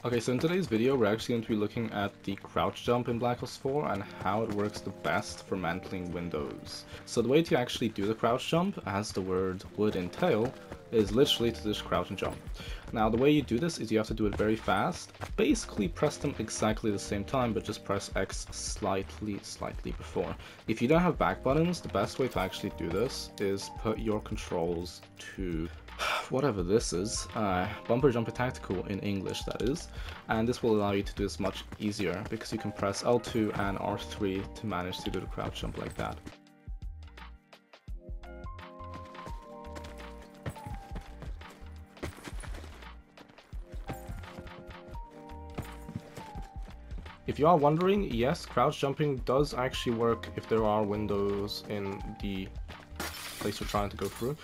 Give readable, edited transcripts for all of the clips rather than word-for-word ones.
Okay, so in today's video, we're actually going to be looking at the crouch jump in Black Ops 4 and how it works the best for mantling windows. So the way to actually do the crouch jump, as the word would entail, is literally to just crouch and jump. Now the way you do this is you have to do it very fast. Basically press them exactly the same time, but just press X slightly before. If you don't have back buttons, the best way to actually do this is put your controls to whatever this is, bumper jumper tactical in English that is, and this will allow you to do this much easier because you can press L2 and R3 to manage to do the crouch jump like that. If you are wondering, yes, crouch jumping does actually work if there are windows in the place you're trying to go through.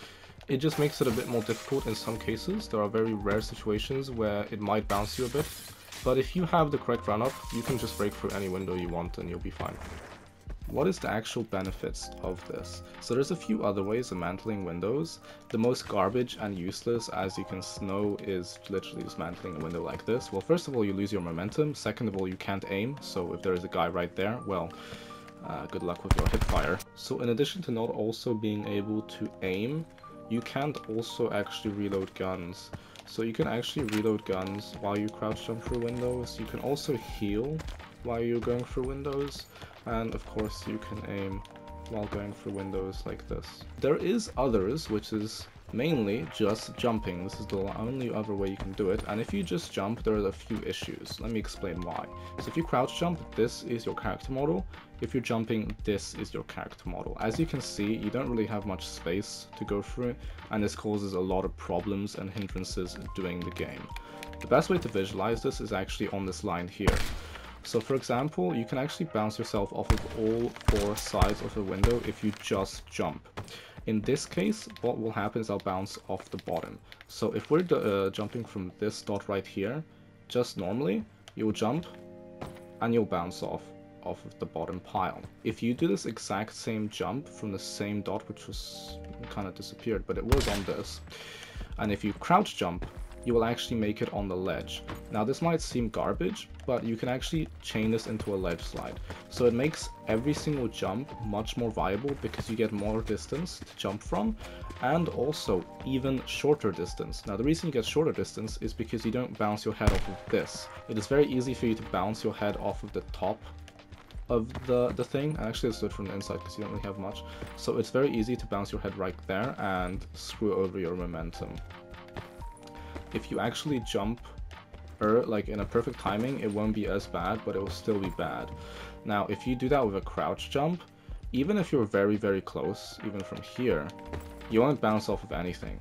It just makes it a bit more difficult in some cases. There are very rare situations where it might bounce you a bit, but if you have the correct run-up, you can just break through any window you want and you'll be fine. What is the actual benefits of this? So there's a few other ways of mantling windows. The most garbage and useless, as you can know, is literally just mantling a window like this. Well, first of all, you lose your momentum. Second of all, you can't aim, so if there is a guy right there, well, good luck with your hip fire. So in addition to not also being able to aim, you can't also actually reload guns. So you can actually reload guns while you crouch jump through windows. You can also heal while you're going through windows. And of course you can aim while going through windows like this. There is others, which is mainly just jumping. This is the only other way you can do it, and if you just jump, there are a few issues. Let me explain why. So if you crouch jump, this is your character model. If you're jumping, this is your character model. As you can see, you don't really have much space to go through, and this causes a lot of problems and hindrances doing the game. The best way to visualize this is actually on this line here. So for example, you can actually bounce yourself off of all four sides of the window if you just jump. In this case, what will happen is I'll bounce off the bottom. So if we're jumping from this dot right here, just normally, you'll jump and you'll bounce off of the bottom pile. If you do this exact same jump from the same dot, which was kind of disappeared, but it was on this, and if you crouch jump, you will actually make it on the ledge. Now this might seem garbage, but you can actually chain this into a ledge slide. So it makes every single jump much more viable because you get more distance to jump from, and also even shorter distance. Now the reason you get shorter distance is because you don't bounce your head off of this. It is very easy for you to bounce your head off of the top of the thing. Actually let's do it from the inside because you don't really have much. So it's very easy to bounce your head right there and screw over your momentum. If you actually jump like in a perfect timing, it won't be as bad, but it will still be bad. Now if you do that with a crouch jump, even if you're very close, even from here, you won't bounce off of anything.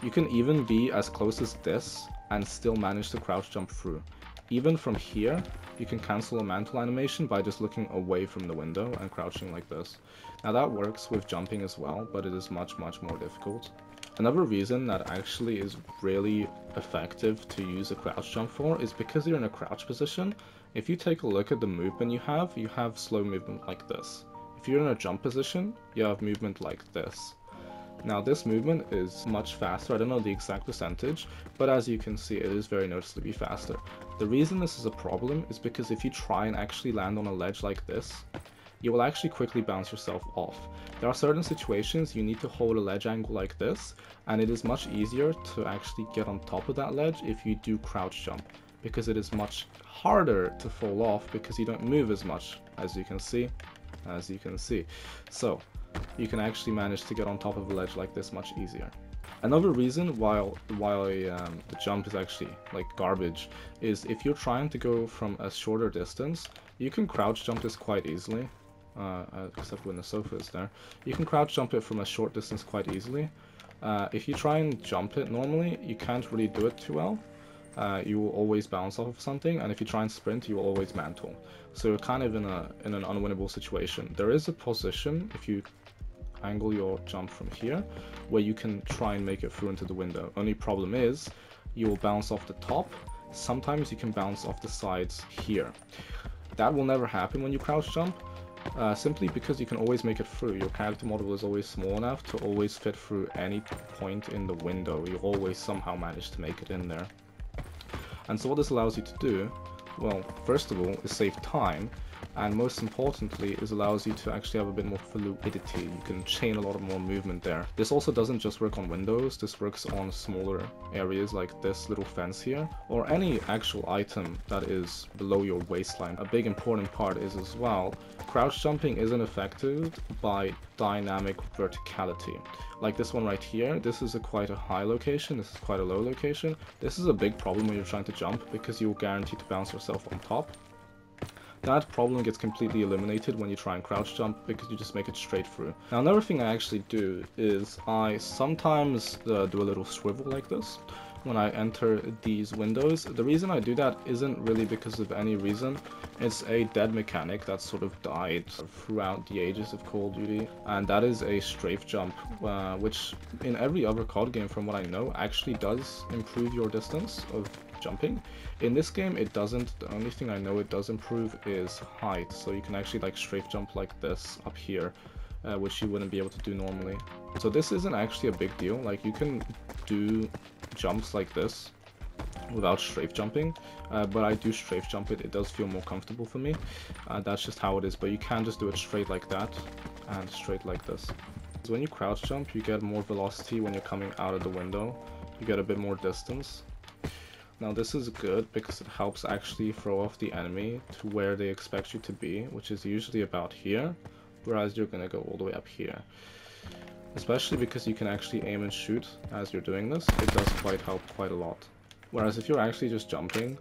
You can even be as close as this and still manage to crouch jump through. Even from here, you can cancel a mantle animation by just looking away from the window and crouching like this. Now that works with jumping as well, but it is much more difficult. Another reason that actually is really effective to use a crouch jump for is because you're in a crouch position. If you take a look at the movement you have slow movement like this. If you're in a jump position, you have movement like this. Now this movement is much faster. I don't know the exact percentage, but as you can see, it is very noticeably faster. The reason this is a problem is because if you try and actually land on a ledge like this, you will actually quickly bounce yourself off. There are certain situations you need to hold a ledge angle like this, and it is much easier to actually get on top of that ledge if you do crouch jump, because it is much harder to fall off because you don't move as much, as you can see. So you can actually manage to get on top of a ledge like this much easier. Another reason why the jump is actually like garbage is if you're trying to go from a shorter distance, you can crouch jump this quite easily. Except when the sofa is there. You can crouch jump it from a short distance quite easily. If you try and jump it normally, you can't really do it too well. You will always bounce off of something, and if you try and sprint, you will always mantle. So you're kind of in an unwinnable situation. There is a position, if you angle your jump from here, where you can try and make it through into the window. Only problem is, you will bounce off the top. Sometimes you can bounce off the sides here. That will never happen when you crouch jump. Simply because you can always make it through. Your character model is always small enough to always fit through any point in the window. You always somehow manage to make it in there. And so what this allows you to do, well, first of all, is save time, and most importantly, is allows you to actually have a bit more fluidity. You can chain a lot more movement there. This also doesn't just work on windows, this works on smaller areas like this little fence here, or any actual item that is below your waistline. A big important part is as well, crouch jumping isn't affected by dynamic verticality. Like this one right here, this is quite a high location, this is quite a low location. This is a big problem when you're trying to jump because you're guaranteed to bounce yourself on top. That problem gets completely eliminated when you try and crouch jump because you just make it straight through. Now another thing I actually do is I sometimes do a little swivel like this when I enter these windows. The reason I do that isn't really because of any reason. It's a dead mechanic that sort of died throughout the ages of Call of Duty, and that is a strafe jump, which in every other COD game from what I know actually does improve your distance of jumping. In this game it doesn't. The only thing I know it does improve is height, so you can actually like strafe jump like this up here, which you wouldn't be able to do normally. So this isn't actually a big deal. Like you can do jumps like this without strafe jumping, but I do strafe jump it. It does feel more comfortable for me. That's just how it is, but you can just do it straight like that and straight like this. So when you crouch jump, you get more velocity when you're coming out of the window. You get a bit more distance. Now this is good because it helps actually throw off the enemy to where they expect you to be, which is usually about here, whereas you're going to go all the way up here. Especially because you can actually aim and shoot as you're doing this, it does help quite a lot. Whereas if you're actually just jumping,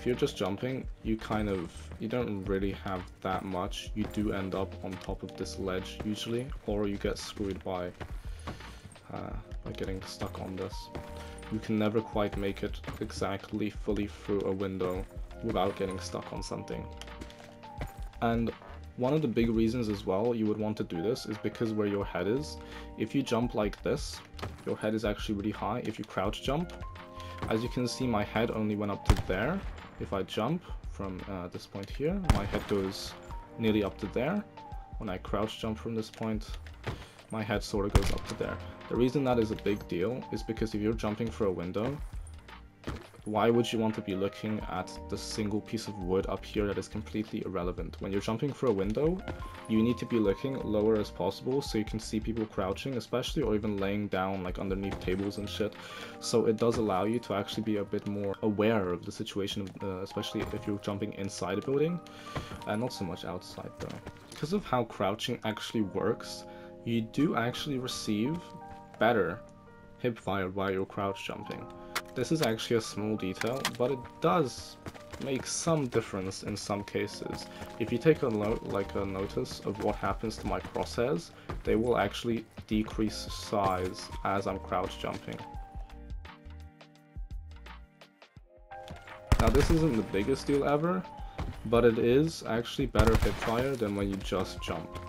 you don't really have that much. You do end up on top of this ledge usually, or you get screwed by getting stuck on this. You can never quite make it exactly fully through a window without getting stuck on something. And one of the big reasons as well you would want to do this is because where your head is, if you jump like this, your head is actually really high. If you crouch jump, as you can see, my head only went up to there. If I jump from this point here, my head goes nearly up to there. When I crouch jump from this point, my head sort of goes up to there. The reason that is a big deal is because if you're jumping for a window, why would you want to be looking at the single piece of wood up here that is completely irrelevant? When you're jumping for a window, you need to be looking lower as possible so you can see people crouching, especially, or even laying down like underneath tables and shit. So it does allow you to actually be a bit more aware of the situation, especially if you're jumping inside a building, and not so much outside though. Because of how crouching actually works, you do actually receive better hip fire while you're crouch jumping. This is actually a small detail, but it does make some difference in some cases. If you take a notice of what happens to my crosshairs, they will actually decrease size as I'm crouch jumping. Now this isn't the biggest deal ever, but it is actually better hip fire than when you just jump.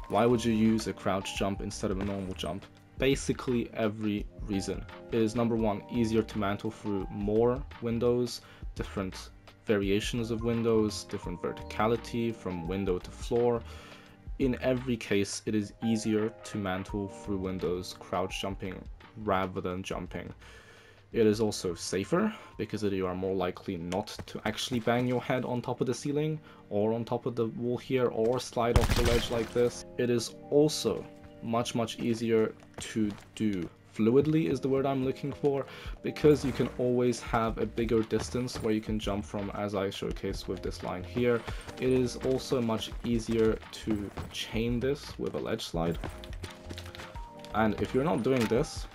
Why would you use a crouch jump instead of a normal jump? Basically every reason. It is number one, easier to mantle through more windows, different variations of windows, different verticality from window to floor. In every case, it is easier to mantle through windows crouch jumping rather than jumping. It is also safer because you are more likely not to actually bang your head on top of the ceiling or on top of the wall here or slide off the ledge like this. It is also much easier to do. Fluidly is the word I'm looking for, because you can always have a bigger distance where you can jump from, as I showcased with this line here. It is also much easier to chain this with a ledge slide. And if you're not doing this,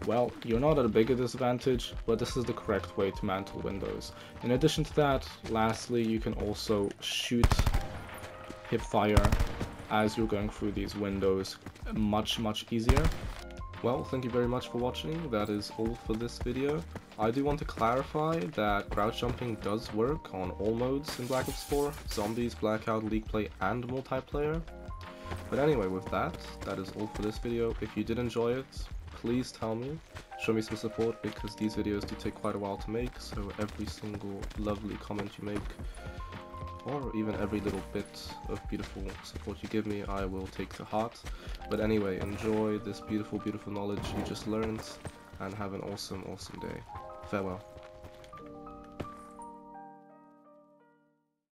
well, you're not at a bigger disadvantage, but this is the correct way to mantle windows. In addition to that, lastly, you can also shoot hip fire as you're going through these windows much easier. Well, thank you very much for watching. That is all for this video. I do want to clarify that crouch jumping does work on all modes in Black Ops 4, Zombies, Blackout, League Play, and Multiplayer. But anyway, with that is all for this video. If you did enjoy it, please tell me, show me some support, because these videos do take quite a while to make, so every single lovely comment you make or even every little bit of beautiful support you give me, I will take to heart. But anyway, enjoy this beautiful, beautiful knowledge you just learned, and have an awesome, awesome day. Farewell.